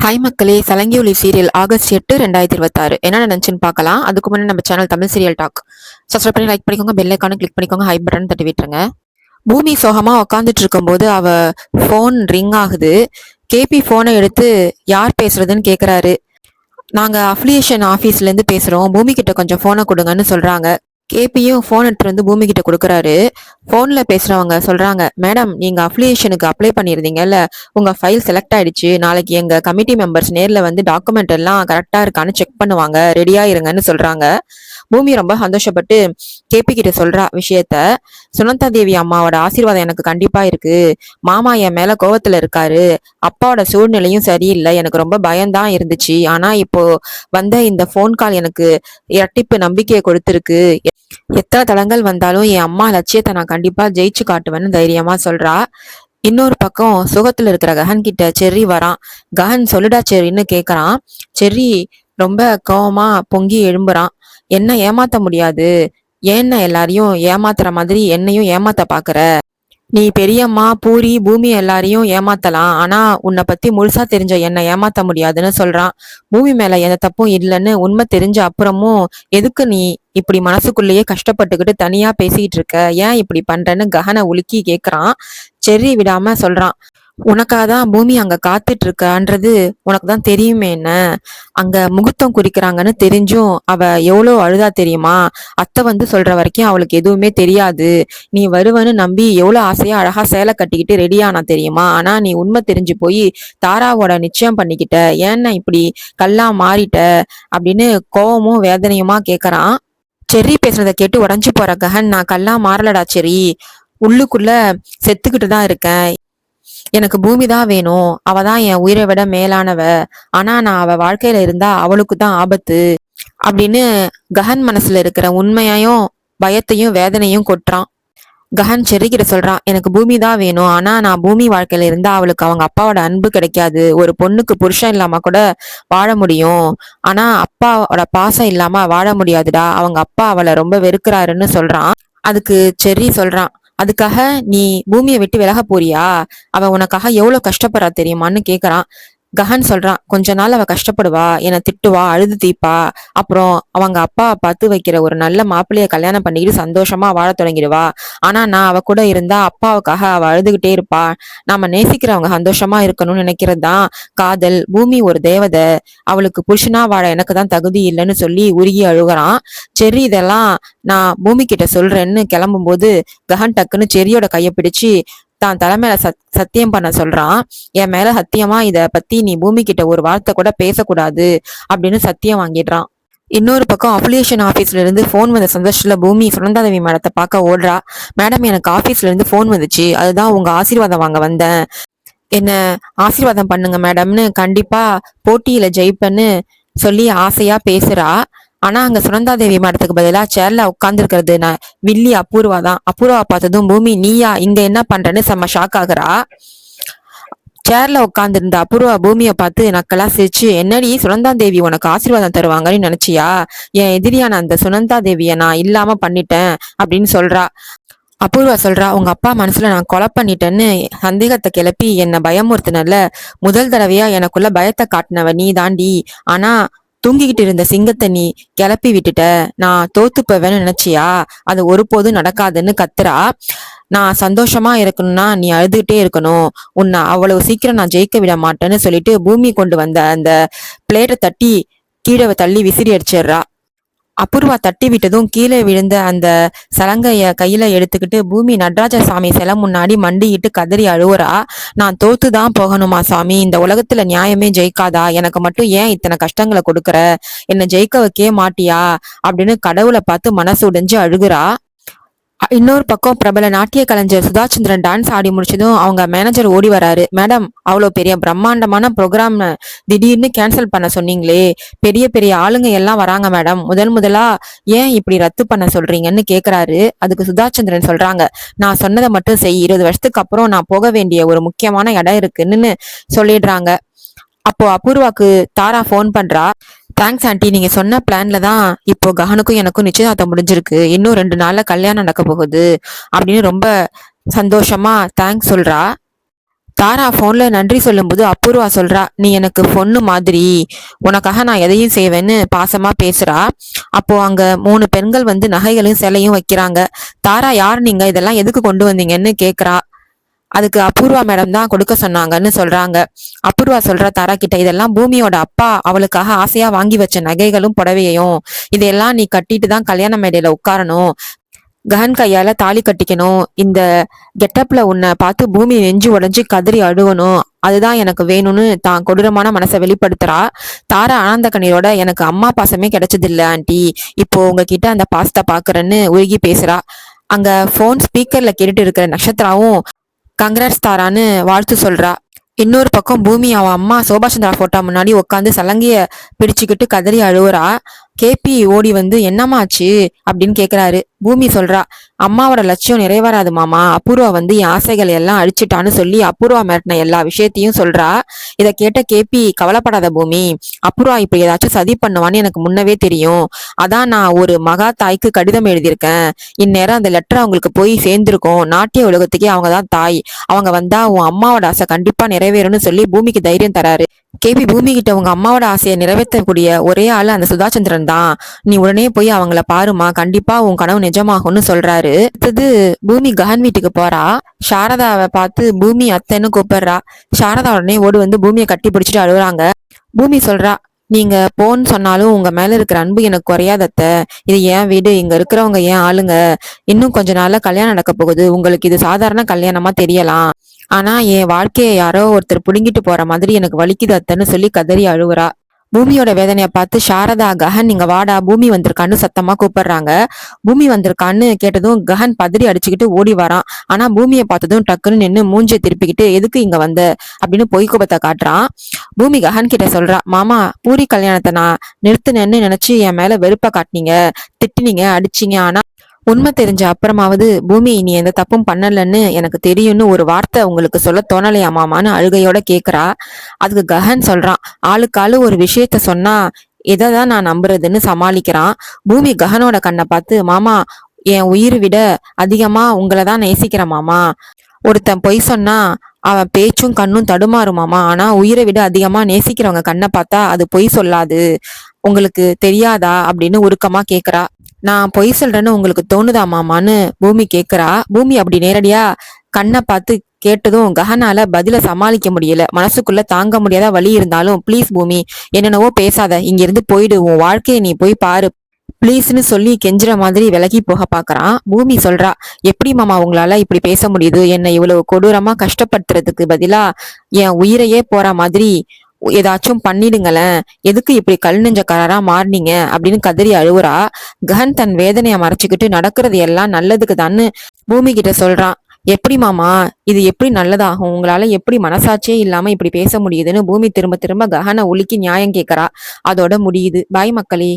Hi மக்களே, சலங்கி ஒலி serial August 8, 2026 என்ன நினைச்சுன்னு பார்க்கலாம். அதுக்கு முன்னாடி நம்ம channel Tamil serial talk subscribe பண்ணி லைக் பண்ணிக்கோங்க, பெல் ஐக்கானை கிளிக் பண்ணிக்கோங்க, ஹை பட்டன் தட்டி விட்டுருங்க. பூமி சோகமா உட்காந்துட்டு இருக்கும்போது அவ ஃபோன் ரிங் ஆகுது. கேபி ஃபோனை எடுத்து யார் பேசுறதுன்னு கேட்குறாரு. நாங்க அஃபிலியேஷன் ஆஃபீஸ்லேருந்து பேசுகிறோம், பூமி கிட்ட கொஞ்சம் ஃபோனை கொடுங்கன்னு சொல்கிறாங்க. கேபியும் ஃபோன் எடுத்துட்டு வந்து பூமி கிட்ட கொடுக்குறாரு. ஃபோனில் பேசுகிறவங்க சொல்கிறாங்க, மேடம் நீங்கள் அஃபிலியேஷனுக்கு அப்ளை பண்ணியிருந்தீங்கல்ல, உங்கள் ஃபைல் செலக்ட் ஆயிடுச்சு. நாளைக்கு எங்கள் கமிட்டி மெம்பர்ஸ் நேரில் வந்து டாக்குமெண்ட் எல்லாம் கரெக்டாக இருக்கான்னு செக் பண்ணுவாங்க, ரெடியாக இருங்கன்னு சொல்கிறாங்க. பூமி ரொம்ப சந்தோஷப்பட்டு கேபி கிட்ட சொல்றா விஷயத்த. சுனந்தா தேவி அம்மாவோட ஆசீர்வாதம் எனக்கு கண்டிப்பா இருக்கு. மாமா என் மேல கோவத்துல இருக்காரு. அப்பாவோட சூழ்நிலையும் சரியில்லை. எனக்கு ரொம்ப பயம்தான் இருந்துச்சு. ஆனா இப்போ வந்த இந்த ஃபோன் கால் எனக்கு இரட்டிப்பு நம்பிக்கையை கொடுத்துருக்கு. எத்தனை தடங்கள் வந்தாலும் என் அம்மா லட்சியத்தை நான் கண்டிப்பா ஜெயிச்சு காட்டுவேன்னு தைரியமா சொல்றா. இன்னொரு பக்கம் சுகத்துல இருக்கிற கஹன் கிட்ட செர்ரி வரான். கஹன் சொல்லுடா செர்ரின்னு கேக்குறான். செர்ரி ரொம்ப கோவமா பொங்கி எழும்புறான். என்ன ஏமாத்த முடியாது, ஏன்னா எல்லாரையும் ஏமாத்துற மாதிரி என்னையும் ஏமாத்த பாக்குற? நீ பெரியம்மா பூரி பூமி எல்லாரையும் ஏமாத்தலாம், ஆனா உன்னை பத்தி முழுசா தெரிஞ்ச என்ன ஏமாத்த முடியாதுன்னு சொல்றான். பூமி மேல எந்த தப்பும் இல்லைன்னு உண்மை தெரிஞ்ச அப்புறமும் எதுக்கு நீ இப்படி மனசுக்குள்ளேயே கஷ்டப்பட்டுக்கிட்டு தனியா பேசிட்டு இருக்க? ஏன் இப்படி பண்றேன்னு கஹனை உலுக்கி கேக்குறான். செர்ரி விடாம சொல்றான், உனக்காக தான் பூமி அங்க காத்துட்டு இருக்கான்றது உனக்கு தான் தெரியுமே. என்ன அங்க முகூர்த்தம் குறிக்கிறாங்கன்னு தெரிஞ்சும் அவ எவ்வளோ அழுதா தெரியுமா? அத்தை வந்து சொல்ற வரைக்கும் அவளுக்கு எதுவுமே தெரியாது. நீ வருவன்னு நம்பி எவ்வளோ ஆசையா அழகா சேலை கட்டிக்கிட்டு ரெடியானா தெரியுமா? ஆனா நீ உண்மை தெரிஞ்சு போய் தாராவோட நிச்சயம் பண்ணிக்கிட்ட. ஏன்னா இப்படி கல்லா மாறிட்ட அப்படின்னு கோவமும் வேதனையுமா கேக்குறான். செர்ரி பேசுறத கேட்டு உடஞ்சு போற கஹன், நான் கல்லா மாறலடா செர்ரி, உள்ளுக்குள்ள செத்துக்கிட்டு தான் இருக்கேன். எனக்கு பூமி தான் வேணும், அவ தான் என் உயிரை விட மேலானவ. ஆனா நான் அவ வாழ்க்கையில இருந்தா அவளுக்கு தான் ஆபத்து அப்படின்னு கஹன் மனசுல இருக்கிற உண்மையையும் பயத்தையும் வேதனையும் கொட்டுறான். கஹன் செர்ரிகிட்ட சொல்றான், எனக்கு பூமி தான் வேணும், ஆனா நான் பூமி வாழ்க்கையில இருந்தா அவளுக்கு அவங்க அப்பாவோட அன்பு கிடைக்காது. ஒரு பொண்ணுக்கு புருஷன் இல்லாம கூட வாழ முடியும், ஆனா அப்பாவோட பாசம் இல்லாம வாழ முடியாதுடா. அவங்க அப்பா அவளை ரொம்ப வெறுக்கிறாருன்னு சொல்றான். அதுக்கு செர்ரி சொல்றான், அதுக்காக நீ பூமியை விட்டு விலக போறியா? அவ உனக்காக எவ்வளவு கஷ்டப்படுறா தெரியுமான்னு கேக்குறான். கஹன் சொல்றான், கொஞ்ச நாள் அவ கஷ்டப்படுவா, என்னை திட்டுவா, அழுது தீப்பா, அப்புறம் அவங்க அப்பா பார்த்து வைக்கிற ஒரு நல்ல மாப்பிள்ளைய கல்யாணம் பண்ணிக்கிட்டு சந்தோஷமா வாழ தொடங்கிடுவா. ஆனா நான் அவ கூட இருந்தா அப்பாவுக்காக அவ அழுதுகிட்டே இருப்பா. நாம நேசிக்கிறவங்க சந்தோஷமா இருக்கணும்னு நினைக்கிறது தான் காதல். பூமி ஒரு தேவதை, அவளுக்கு புருஷனா வாழ எனக்கு தான் தகுதி இல்லைன்னு சொல்லி உருகி அழுகுறான். செர்ரி இதெல்லாம் நான் பூமி கிட்ட சொல்றேன்னு கிளம்பும் போது கஹன் டக்குன்னு செர்ரியோட கையை பிடிச்சு தான் தலைமையில சத்தியம் பண்ண சொல்றான். என் மேல சத்தியமா இத பத்தி நீ பூமி கிட்ட ஒரு வார்த்தை கூட பேசக்கூடாது அப்படின்னு சத்தியம் வாங்கிடுறான். இன்னொரு பக்கம் அஃபிலியேஷன் ஆஃபீஸ்ல இருந்து ஃபோன் வந்த சந்தோஷத்துல பூமி சுனந்தாதேவி மேடத்தை பார்க்க ஓடுறா. மேடம், எனக்கு ஆஃபீஸ்ல இருந்து ஃபோன் வந்துச்சு, அதுதான் உங்க ஆசீர்வாதம் வாங்க வந்தேன். என்ன ஆசீர்வாதம் பண்ணுங்க மேடம்னு, கண்டிப்பா போட்டியில ஜெயிப்பேன்னு சொல்லி ஆசையா பேசுறா. ஆனா அங்க சுனந்தாதேவி மேடத்துக்கு பதிலா சேர்ல உட்கார்ந்து இருக்கிறது நான் வில்லி அபூர்வா தான். அபூர்வா பார்த்ததும் பூமி நீயா இங்க என்ன பண்றேன்னு செம்ம ஷாக் ஆகுறா. சேர்ல உட்காந்துருந்த அபூர்வா பூமியை பார்த்து நக்கலா சிரிச்சு, என்னடி சுனந்தா தேவி உனக்கு ஆசீர்வாதம் தருவாங்கன்னு நினைச்சியா? என் எதிரியான அந்த சுனந்தா தேவிய நான் இல்லாம பண்ணிட்டேன் அப்படின்னு சொல்றா. அபூர்வா சொல்றா, உங்க அப்பா மனசுல நான் கொலை பண்ணிட்டேன்னு சந்தேகத்தை கிளப்பி என்னை பயமுறுத்தினல, முதல் தடவையா எனக்குள்ள பயத்தை காட்டினவ நீ தாண்டி. ஆனா தூங்கிக்கிட்டு இருந்த சிங்கத்தை நீ கிளப்பி விட்டுட்ட. நான் தோத்துப்பவேன்னு நினைச்சியா? அது ஒருபோதும் நடக்காதுன்னு கத்துறா. நான் சந்தோஷமா இருக்கணும்னா நீ அழுதுகிட்டே இருக்கணும், உன்னை அவ்வளவு சீக்கிரம் நான் ஜெயிக்க விட மாட்டேன்னு சொல்லிட்டு பூமி கொண்டு வந்த அந்த பிளேட்டை தட்டி கீழே தள்ளி விசிறி அடிச்சிடுறா. அபூர்வா தட்டி விட்டதும் கீழே விழுந்த அந்த சலங்கைய கையில எடுத்துக்கிட்டு பூமி நடராஜ சாமி சிலை முன்னாடி மண்டிக்கிட்டு கதறி அழுவுறா. நான் தோத்துதான் போகணுமா சாமி? இந்த உலகத்துல நியாயமே ஜெயிக்காதா? எனக்கு மட்டும் ஏன் இத்தனை கஷ்டங்களை கொடுக்குற? என்னை ஜெயிக்க வைக்கவே மாட்டியா அப்படின்னு கடவுளை பார்த்து மனசு உடைஞ்சு அழுகுறா. இன்னொரு பக்கம் பிரபல நாட்டிய கலைஞர் சுதாச்சந்திரன் டான்ஸ் ஆடி முடிச்சதும் அவங்க மேனேஜர் ஓடி வராரு. மேடம், அவ்வளோ பெரிய பிரம்மாண்டமான ப்ரோக்ராம் திடீர்னு கேன்சல் பண்ண சொன்னீங்களே, பெரிய பெரிய ஆளுங்க எல்லாம் வராங்க மேடம், முதலா ஏன் இப்படி ரத்து பண்ண சொல்றீங்கன்னு கேக்குறாரு. அதுக்கு சுதாச்சந்திரன் சொல்றாங்க, நான் சொன்னதை மட்டும் செய், 20 வருஷத்துக்கு அப்புறம் நான் போக வேண்டிய ஒரு முக்கியமான இடம் இருக்குன்னு சொல்லிடுறாங்க. அப்போ அபூர்வாக்கு தாரா ஃபோன் பண்றா. தேங்க்ஸ் ஆண்டி, நீங்க சொன்ன பிளான்ல தான் இப்போ கஹனுக்கும் எனக்கும் நிச்சயதார்த்தம் முடிஞ்சிருக்கு, இன்னும் 2 நாள்ல கல்யாணம் நடக்க போகுது அப்படின்னு ரொம்ப சந்தோஷமா தேங்க்ஸ் சொல்றா. தாரா போன்ல நன்றி சொல்லும்போது அபூர்வா சொல்றா, நீ எனக்கு பொண்ணு மாதிரி, உனக்காக நான் எதையும் செய்வேன்னு பாசமா பேசுறா. அப்போ அங்க 3 பெண்கள் வந்து நகைகளையும் சிலையும் வைக்கிறாங்க. தாரா, யார் நீங்க, இதெல்லாம் எதுக்கு கொண்டு வந்தீங்கன்னு கேக்குறா. அதுக்கு அபூர்வா மேடம் தான் கொடுக்க சொன்னாங்கன்னு சொல்றாங்க. அபூர்வா சொல்ற தாரா கிட்ட, இதெல்லாம் பூமியோட அப்பா அவளுக்காக ஆசையா வாங்கி வச்ச நகைகளும் புடவையையும், இதையெல்லாம் நீ கட்டிட்டு தான் கல்யாண மேடையில உட்காரணும், கஹன் கையால தாலி கட்டிக்கணும், இந்த கெட்டப்ல உன்னை பார்த்து பூமி நெஞ்சு உடைஞ்சு கதறி அழுவணும், அதுதான் எனக்கு வேணும்னு தான் கொடூரமான மனசை வெளிப்படுத்துறா. தாரா ஆனந்த கண்ணீரோட, எனக்கு அம்மா பாசமே கிடைச்சதில்ல ஆண்டி, இப்போ உங்ககிட்ட அந்த பாசத்தை பாக்குறேன்னு உருகி பேசுறா. அங்க போன் ஸ்பீக்கர்ல கேட்டுட்டு இருக்கிற நட்சத்திராவும் கங்க்ராட்ஸ் தாரான்னு வாழ்த்து சொல்றா. இன்னொரு பக்கம் பூமி அவன் அம்மா சோபாசந்திரா போட்டோ முன்னாடி உட்காந்து சலங்கைய பிடிச்சுக்கிட்டு கதறி அழுவுறா. கேபி ஓடி வந்து, என்னம்மா ஆச்சு அப்படின்னு கேக்குறாரு. பூமி சொல்றா, அம்மாவோட லட்சியம் நிறைவேறாது மாமா, அபூர்வா வந்து என் ஆசைகள் எல்லாம் அழிச்சிட்டான்னு சொல்லி அபூர்வா மிரட்டின எல்லா விஷயத்தையும் சொல்றா. இதை கேட்ட கேபி, கவலைப்படாத பூமி, அபூர்வா இப்ப ஏதாச்சும் சதி பண்ணுவான்னு எனக்கு முன்னவே தெரியும், அதான் நான் ஒரு மகா தாய்க்கு கடிதம் எழுதியிருக்கேன், இந்நேரம் அந்த லெட்டர் அவங்களுக்கு போய் சேர்ந்திருக்கும், நாட்டிய உலகத்துக்கே அவங்கதான் தாய், அவங்க வந்தா உன் அம்மாவோட ஆசை கண்டிப்பா நிறைவேறும்னு சொல்லி பூமிக்கு தைரியம் தராரு. கேபி பூமி கிட்ட, உங்க அம்மாவோட ஆசையை நிறைவேற்றக்கூடிய ஒரே ஆளு அந்த சுதாச்சந்திரன் தான், நீ உடனே போய் அவங்கள பாருமா, கண்டிப்பா உன் கனவு நிஜமாகும்னு சொல்றாரு. அடுத்தது பூமி கஹன் வீட்டுக்கு போறா. சாரதாவை பார்த்து பூமி அத்தைன்னு கூப்பிடுறா. சாரதா உடனே ஓடி வந்து பூமியை கட்டி பிடிச்சிட்டு அழுகுறாங்க. பூமி சொல்றா, நீங்க போன்னு சொன்னாலும் உங்க மேல இருக்கிற அன்பு எனக்கு குறையாதத்த, இது ஏன் வீடு, இங்க இருக்கிறவங்க ஏன் ஆளுங்க, இன்னும் கொஞ்ச நாள்ல கல்யாணம் நடக்க போகுது, உங்களுக்கு இது சாதாரண கல்யாணமா தெரியலாம், ஆனா என் வாழ்க்கையை யாரோ ஒருத்தர் புடுங்கிட்டு போற மாதிரி எனக்கு வலிக்குது அத்தன்னு சொல்லி கதறி அழுவுறா. பூமியோட வேதனைய பார்த்து சாரதா, கஹன் நீங்க வாடா, பூமி வந்திருக்கான்னு சத்தமா கூப்பிடுறாங்க. பூமி வந்திருக்கான்னு கேட்டதும் கஹன் பதறி அடிச்சுக்கிட்டு ஓடி வரான். ஆனா பூமியை பார்த்ததும் டக்குன்னு நின்று மூஞ்சியை திருப்பிக்கிட்டு, எதுக்கு இங்க வந்த அப்படின்னு பொய்க்கோபத்தை காட்டுறான். பூமி கஹன் கிட்ட சொல்றா, மாமா, பூரி கல்யாணத்தை நான் நிறுத்தினேன்னு நினைச்சு என் மேல வெறுப்ப காட்டினீங்க, திட்டினீங்க, அடிச்சீங்க, ஆனா உண்மை தெரிஞ்ச அப்புறமாவது பூமி நீ எந்த தப்பும் பண்ணலன்னு எனக்கு தெரியும்னு ஒரு வார்த்தை உங்களுக்கு சொல்ல தோணலையா மாமான்னு அழுகையோட கேக்குறா. அதுக்கு கஹன் சொல்றான், ஆளுக்காளு ஒரு விஷயத்த சொன்னா எதைதான் நான் நம்புறதுன்னு சமாளிக்கிறான். பூமி கஹனோட கண்ணை பார்த்து, மாமா, என் உயிர் விட அதிகமா உங்களை தான் நேசிக்கிறேன் மாமா, ஒருத்தன் பொய் சொன்னா அவன் பேச்சும் கண்ணும் தடுமாறுமாமா, ஆனா உயிரை விட அதிகமா நேசிக்கிறவங்க கண்ணை பார்த்தா அது பொய் சொல்லாது, உங்களுக்கு தெரியாதா அப்படின்னு உருக்கமா கேக்குறா. நான் பொய் சொல்றேன்னு உங்களுக்கு தோணுதா மாமான்னு பூமி கேக்குறா. பூமி அப்படி நேரடியா கண்ணை பார்த்து கேட்டதும் கஹனால பதில சமாளிக்க முடியல. மனசுக்குள்ள தாங்க முடியாத வலி இருந்தாலும், ப்ளீஸ் பூமி, என்னென்னவோ பேசாத, இங்க இருந்து போயிடு, உன் வாழ்க்கையை நீ போய் பாரு ப்ளீஸ்னு சொல்லி கெஞ்சுற மாதிரி விலகி போக பாக்குறான். பூமி சொல்றா, எப்படி மாமா உங்களால இப்படி பேச முடியுது, என்னை இவ்வளவு கொடூரமா கஷ்டப்படுத்துறதுக்கு பதிலா என் உயிரையே போற மாதிரி ஏதாச்சும் பண்ணிடுங்களேன், எதுக்கு இப்படி கல் நெஞ்சக்காரரா மாறினீங்க அப்படின்னு கதறி அழுவுறா. கஹன் தன் வேதனைய மறைச்சுக்கிட்டு, நடக்கிறது எல்லாம் நல்லதுக்கு தான்னு பூமி கிட்ட சொல்றான். எப்படி மாமா, இது எப்படி நல்லதாகும், உங்களால எப்படி மனசாட்சியே இல்லாம இப்படி பேச முடியுதுன்னு பூமி திரும்ப திரும்ப கஹனை உலுக்கி நியாயம் கேட்கறா. அதோட முடியுது. பாய் மக்களே.